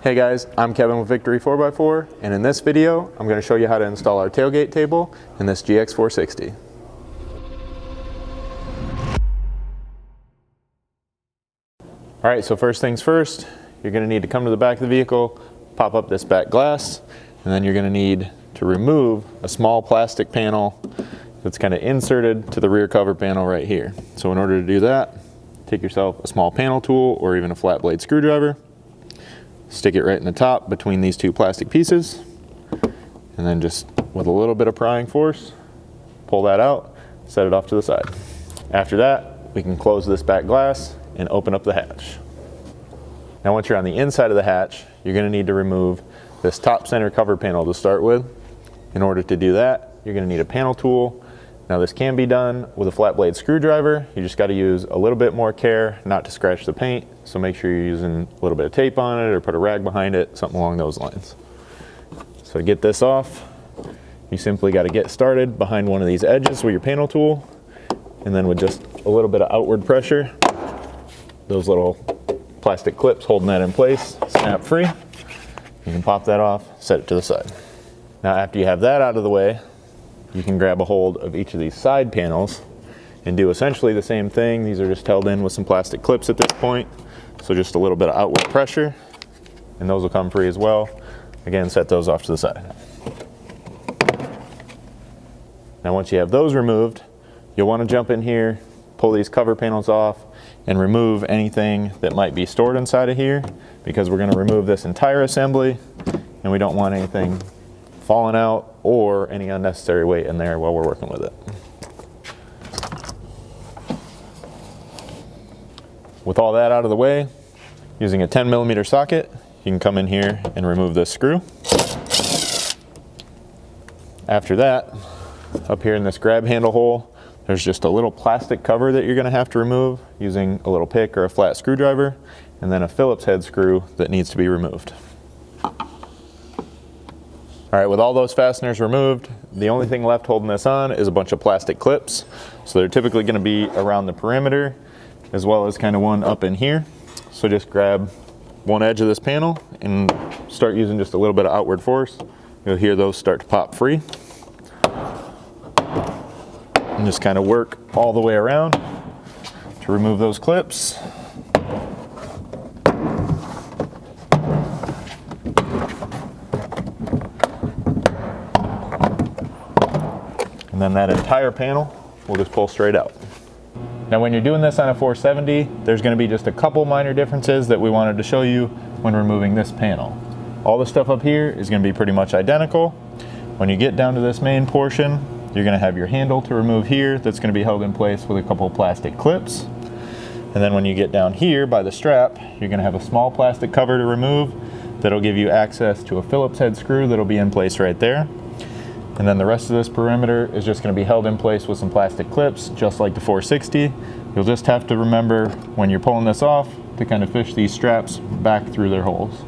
Hey guys, I'm Kevin with Victory 4x4, and in this video, I'm going to show you how to install our tailgate table in this GX 460. Alright, so first things first, you're going to need to come to the back of the vehicle, pop up this back glass, and then you're going to need to remove a small plastic panel that's kind of inserted to the rear cover panel right here. So in order to do that, take yourself a small panel tool or even a flat blade screwdriver, stick it right in the top between these two plastic pieces, and then just with a little bit of prying force, pull that out, set it off to the side. After that, we can close this back glass and open up the hatch. Now once you're on the inside of the hatch, you're going to need to remove this top center cover panel to start with. In order to do that, you're going to need a panel tool. Now this can be done with a flat blade screwdriver. You just got to use a little bit more care not to scratch the paint. So make sure you're using a little bit of tape on it or put a rag behind it, something along those lines. So to get this off, you simply got to get started behind one of these edges with your panel tool. And then with just a little bit of outward pressure, those little plastic clips holding that in place snap free. You can pop that off, set it to the side. Now after you have that out of the way, you can grab a hold of each of these side panels and do essentially the same thing. These are just held in with some plastic clips at this point. So just a little bit of outward pressure and those will come free as well. Again, set those off to the side. Now once you have those removed, you'll want to jump in here, pull these cover panels off, and remove anything that might be stored inside of here, because we're going to remove this entire assembly and we don't want anything falling out or any unnecessary weight in there while we're working with it. With all that out of the way, using a 10mm socket, you can come in here and remove this screw. After that, up here in this grab handle hole, there's just a little plastic cover that you're going to have to remove using a little pick or a flat screwdriver, and then a Phillips head screw that needs to be removed. All right, with all those fasteners removed, the only thing left holding this on is a bunch of plastic clips. So they're typically going to be around the perimeter, as well as kind of one up in here. So just grab one edge of this panel and start using just a little bit of outward force. You'll hear those start to pop free. And just kind of work all the way around to remove those clips. And then that entire panel will just pull straight out. Now when you're doing this on a 470, there's going to be just a couple minor differences that we wanted to show you when removing this panel. All the stuff up here is going to be pretty much identical. When you get down to this main portion, you're going to have your handle to remove here that's going to be held in place with a couple of plastic clips. And then when you get down here by the strap, you're going to have a small plastic cover to remove that'll give you access to a Phillips head screw that'll be in place right there. And then the rest of this perimeter is just going to be held in place with some plastic clips, just like the 460. You'll just have to remember when you're pulling this off to kind of fish these straps back through their holes.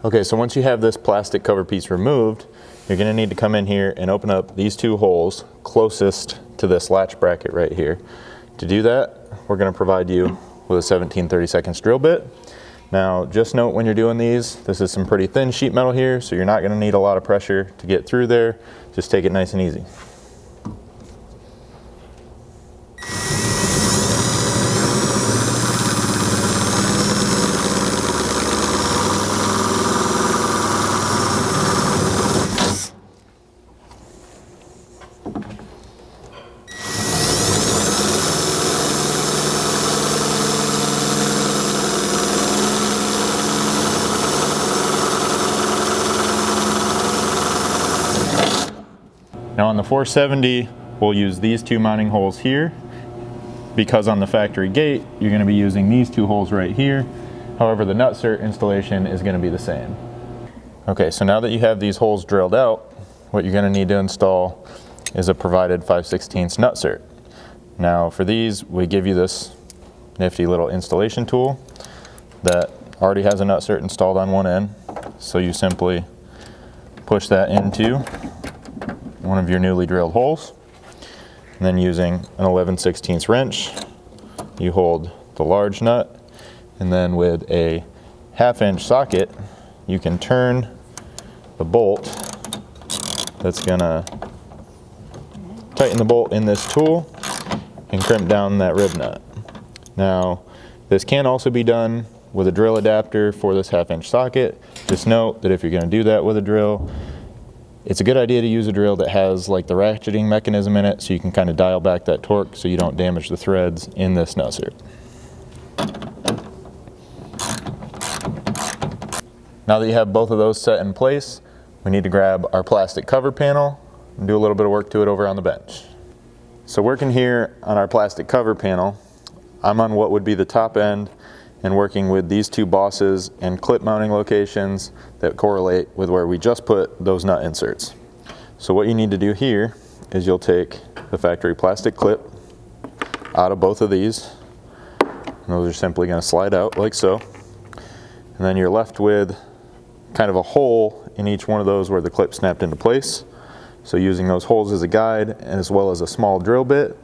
Okay, so once you have this plastic cover piece removed, you're going to need to come in here and open up these two holes closest to this latch bracket right here. To do that, we're going to provide you with a 17/32 drill bit. Now just note when you're doing these, this is some pretty thin sheet metal here, so you're not going to need a lot of pressure to get through there. Just take it nice and easy. Now on the 470, we'll use these two mounting holes here, because on the factory gate, you're going to be using these two holes right here. However, the nutsert installation is going to be the same. Okay, so now that you have these holes drilled out, what you're going to need to install is a provided 5/16 nutsert. Now for these, we give you this nifty little installation tool that already has a nutsert installed on one end. So you simply push that into one of your newly drilled holes, and then using an 11/16 wrench, you hold the large nut, and then with a 1/2-inch socket, you can turn the bolt that's gonna tighten the bolt in this tool and crimp down that rib nut. Now, this can also be done with a drill adapter for this 1/2-inch socket. Just note that if you're gonna do that with a drill, it's a good idea to use a drill that has like the ratcheting mechanism in it so you can kind of dial back that torque so you don't damage the threads in this nusser. Now that you have both of those set in place, we need to grab our plastic cover panel and do a little bit of work to it over on the bench. So working here on our plastic cover panel, I'm on what would be the top end and working with these two bosses and clip mounting locations that correlate with where we just put those nut inserts. So what you need to do here is you'll take the factory plastic clip out of both of these. And those are simply going to slide out like so. And then you're left with kind of a hole in each one of those where the clip snapped into place. So using those holes as a guide as well as a small drill bit,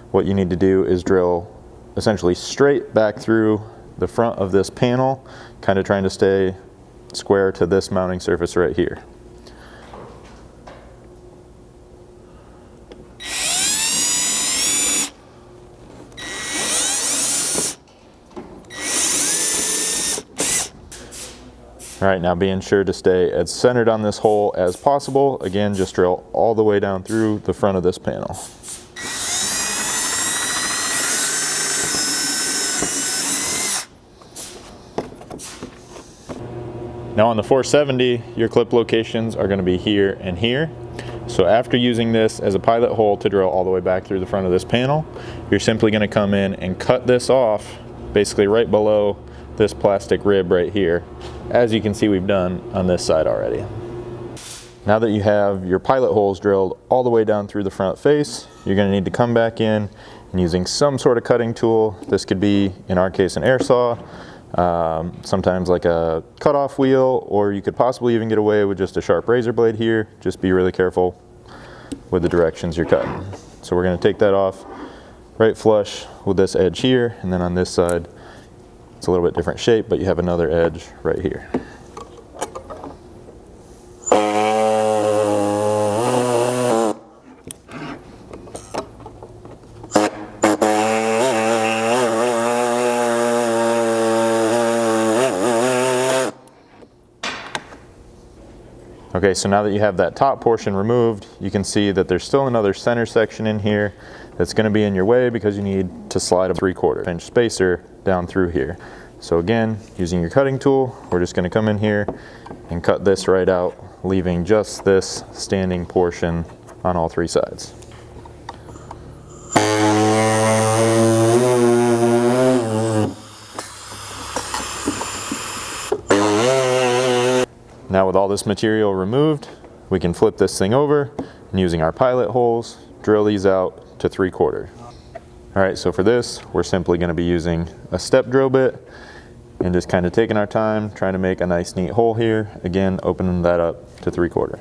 what you need to do is drill essentially straight back through the front of this panel, kind of trying to stay square to this mounting surface right here. All right, now being sure to stay as centered on this hole as possible. Again, just drill all the way down through the front of this panel. Now on the 470, your clip locations are going to be here and here. So after using this as a pilot hole to drill all the way back through the front of this panel, you're simply going to come in and cut this off basically right below this plastic rib right here, as you can see we've done on this side already. Now that you have your pilot holes drilled all the way down through the front face, you're going to need to come back in and using some sort of cutting tool. This could be, in our case, an air saw, sometimes like a cutoff wheel, or you could possibly even get away with just a sharp razor blade here. Just be really careful with the directions you're cutting. So we're going to take that off right flush with this edge here, and then on this side it's a little bit different shape, but you have another edge right here. Okay, so now that you have that top portion removed, you can see that there's still another center section in here that's going to be in your way because you need to slide a 3/4 inch spacer down through here. So again, using your cutting tool, we're just going to come in here and cut this right out, leaving just this standing portion on all three sides. Now with all this material removed, we can flip this thing over and using our pilot holes, drill these out to 3/4. All right, so for this, we're simply going to be using a step drill bit and just kind of taking our time, trying to make a nice neat hole here. Again, opening that up to 3/4.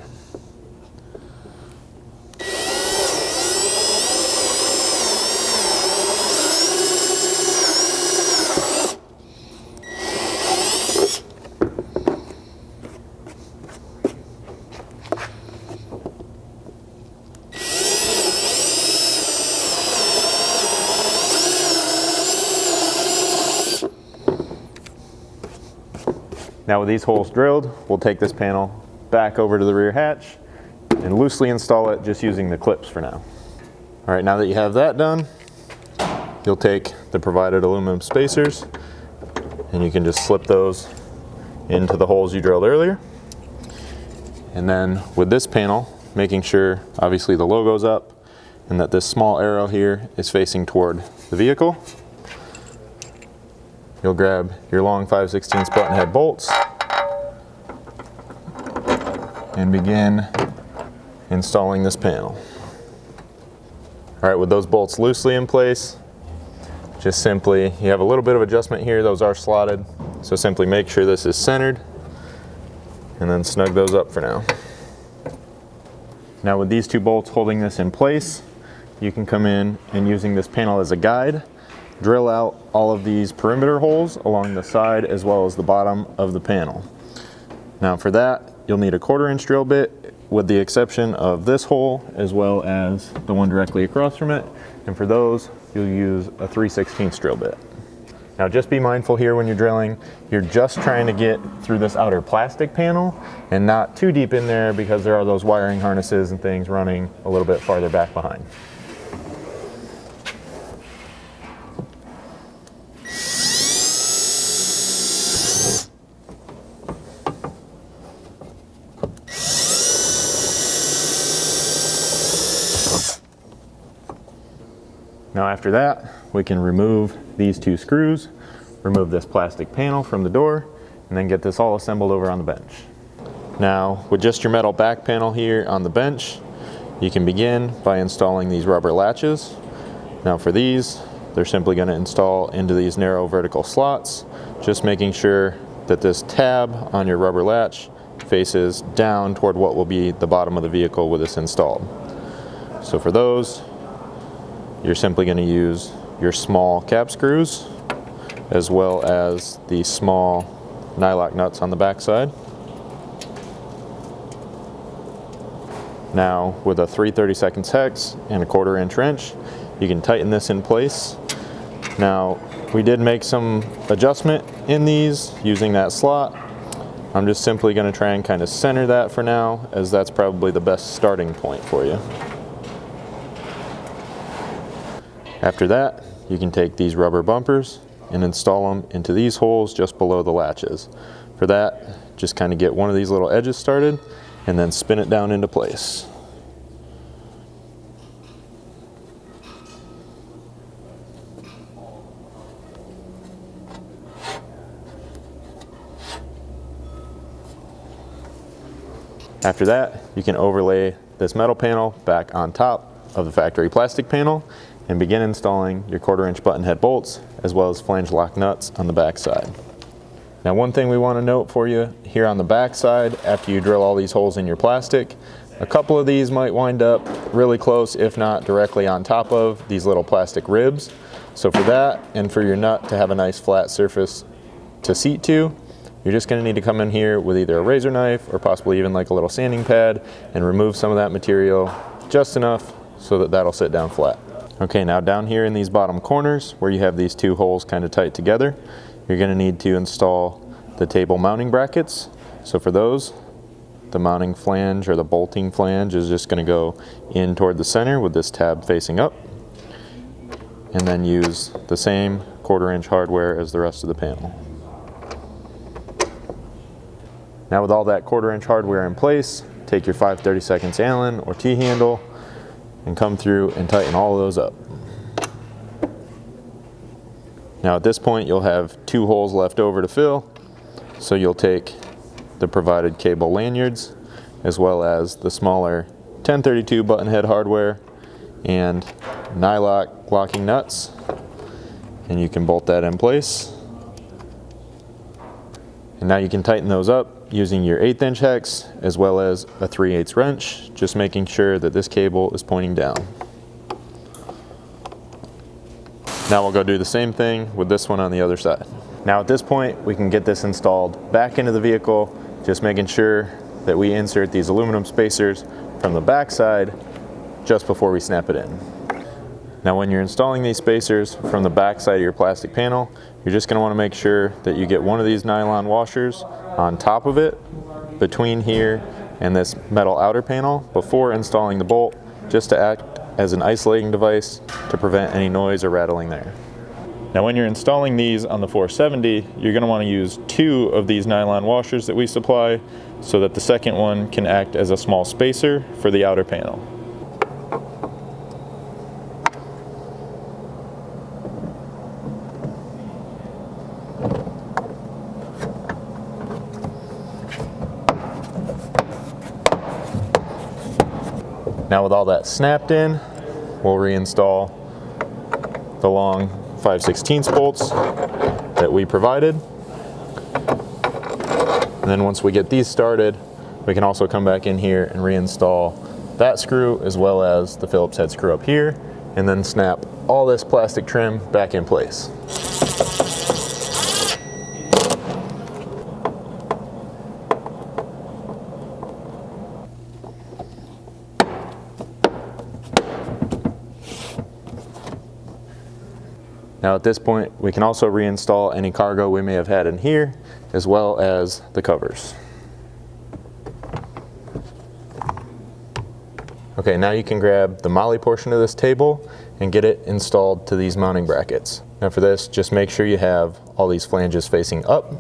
Now with these holes drilled, we'll take this panel back over to the rear hatch and loosely install it just using the clips for now. All right, now that you have that done, you'll take the provided aluminum spacers and you can just slip those into the holes you drilled earlier. And then with this panel, making sure obviously the logo's up and that this small arrow here is facing toward the vehicle. You'll grab your long 5/16 button head bolts and begin installing this panel. All right, with those bolts loosely in place, just simply, you have a little bit of adjustment here, those are slotted, so simply make sure this is centered and then snug those up for now. Now with these two bolts holding this in place, you can come in and using this panel as a guide, drill out all of these perimeter holes along the side as well as the bottom of the panel. Now for that, you'll need a 1/4 inch drill bit, with the exception of this hole as well as the one directly across from it. And for those, you'll use a 3/16 drill bit. Now just be mindful here when you're drilling, you're just trying to get through this outer plastic panel and not too deep in there, because there are those wiring harnesses and things running a little bit farther back behind. Now after that, we can remove these 2 screws, remove this plastic panel from the door, and then get this all assembled over on the bench. Now, with just your metal back panel here on the bench, you can begin by installing these rubber latches. Now for these, they're simply going to install into these narrow vertical slots, just making sure that this tab on your rubber latch faces down toward what will be the bottom of the vehicle with this installed. So for those, you're simply going to use your small cap screws as well as the small nylock nuts on the back side. Now with a 3/32 hex and a 1/4 inch wrench, you can tighten this in place. Now we did make some adjustment in these using that slot. I'm just simply going to try and kind of center that for now, as that's probably the best starting point for you. After that, you can take these rubber bumpers and install them into these holes just below the latches. For that, just kind of get one of these little edges started and then spin it down into place. After that, you can overlay this metal panel back on top of the factory plastic panel and begin installing your 1/4 inch button head bolts as well as flange lock nuts on the back side. Now one thing we want to note for you here on the back side, after you drill all these holes in your plastic, a couple of these might wind up really close, if not directly on top of these little plastic ribs. So for that, and for your nut to have a nice flat surface to seat to, you're just going to need to come in here with either a razor knife or possibly even like a little sanding pad and remove some of that material just enough so that that'll sit down flat. Okay, now down here in these bottom corners where you have these 2 holes kind of tight together, you're going to need to install the table mounting brackets. So for those, the mounting flange or the bolting flange is just going to go in toward the center with this tab facing up, and then use the same 1/4 inch hardware as the rest of the panel. Now with all that 1/4 inch hardware in place, take your 5/32 Allen or T-handle and come through and tighten all of those up. Now at this point, you'll have 2 holes left over to fill, so you'll take the provided cable lanyards as well as the smaller 1032 button head hardware and nylock locking nuts, and you can bolt that in place. And now you can tighten those up using your 1/8 inch hex as well as a 3/8 wrench, just making sure that this cable is pointing down. Now we'll go do the same thing with this one on the other side. Now at this point, we can get this installed back into the vehicle, just making sure that we insert these aluminum spacers from the back side just before we snap it in. Now when you're installing these spacers from the back side of your plastic panel, you're just going to want to make sure that you get one of these nylon washers on top of it, between here and this metal outer panel, before installing the bolt, just to act as an isolating device to prevent any noise or rattling there. Now when you're installing these on the 470, you're going to want to use 2 of these nylon washers that we supply, so that the second one can act as a small spacer for the outer panel. Now with all that snapped in, we'll reinstall the long 5/16 bolts that we provided. And then once we get these started, we can also come back in here and reinstall that screw as well as the Phillips head screw up here. and then snap all this plastic trim back in place. Now at this point, we can also reinstall any cargo we may have had in here, as well as the covers. Okay, now you can grab the molly portion of this table and get it installed to these mounting brackets. Now for this, just make sure you have all these flanges facing up,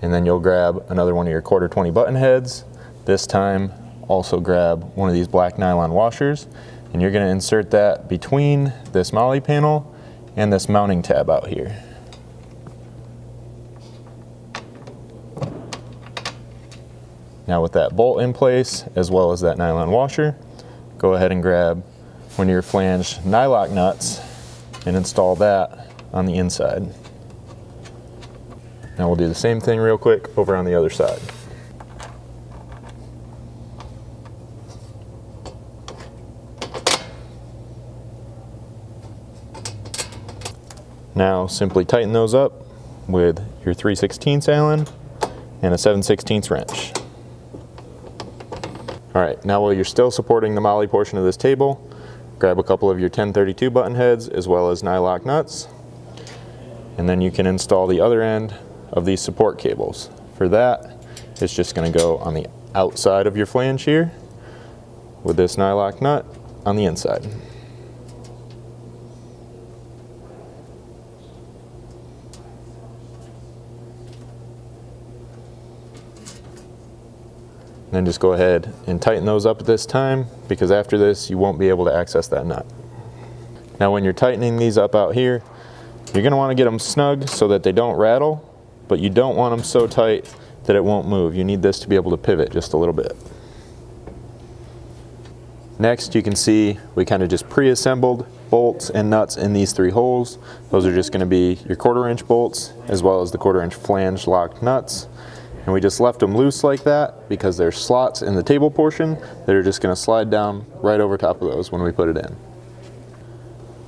and then you'll grab another one of your 1/4 button heads. This time, also grab one of these black nylon washers, and you're gonna insert that between this molly panel and this mounting tab out here. Now with that bolt in place, as well as that nylon washer, go ahead and grab one of your flange nylock nuts and install that on the inside. Now we'll do the same thing real quick over on the other side. Now simply tighten those up with your 3/16 Allen and a 7/16 wrench. All right, now while you're still supporting the molly portion of this table, grab a couple of your 1032 button heads as well as nylock nuts, and then you can install the other end of these support cables. For that, it's just gonna go on the outside of your flange here with this nylock nut on the inside. Then just go ahead and tighten those up at this time, because after this you won't be able to access that nut. Now when you're tightening these up out here, you're going to want to get them snug so that they don't rattle, but you don't want them so tight that it won't move. You need this to be able to pivot just a little bit. Next, you can see we kind of just pre-assembled bolts and nuts in these 3 holes. Those are just going to be your 1/4 inch bolts as well as the 1/4 inch flange locked nuts. And we just left them loose like that because there's slots in the table portion that are just going to slide down right over top of those when we put it in.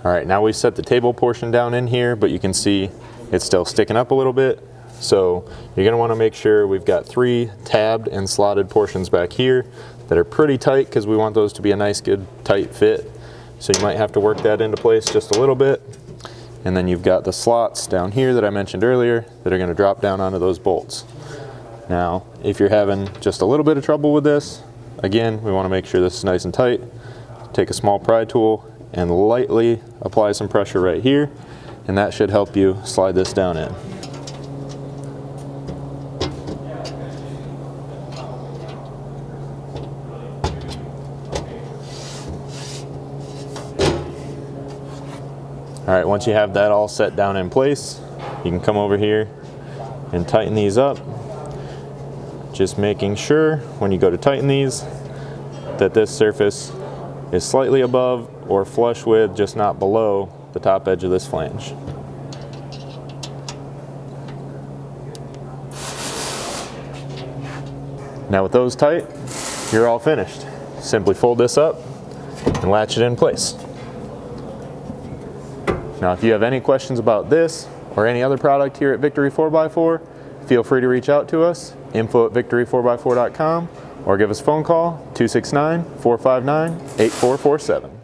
All right, now we set the table portion down in here, but you can see it's still sticking up a little bit. So you're going to want to make sure we've got 3 tabbed and slotted portions back here that are pretty tight, because we want those to be a nice, good, tight fit. So you might have to work that into place just a little bit. And then you've got the slots down here that I mentioned earlier that are going to drop down onto those bolts. Now, if you're having just a little bit of trouble with this, again, we want to make sure this is nice and tight. Take a small pry tool and lightly apply some pressure right here, and that should help you slide this down in. All right, once you have that all set down in place, you can come over here and tighten these up. Just making sure when you go to tighten these that this surface is slightly above or flush with, just not below, the top edge of this flange. Now with those tight, you're all finished. Simply fold this up and latch it in place. Now if you have any questions about this or any other product here at Victory 4x4, feel free to reach out to us, info@victory4x4.com, or give us a phone call, 269-459-8447.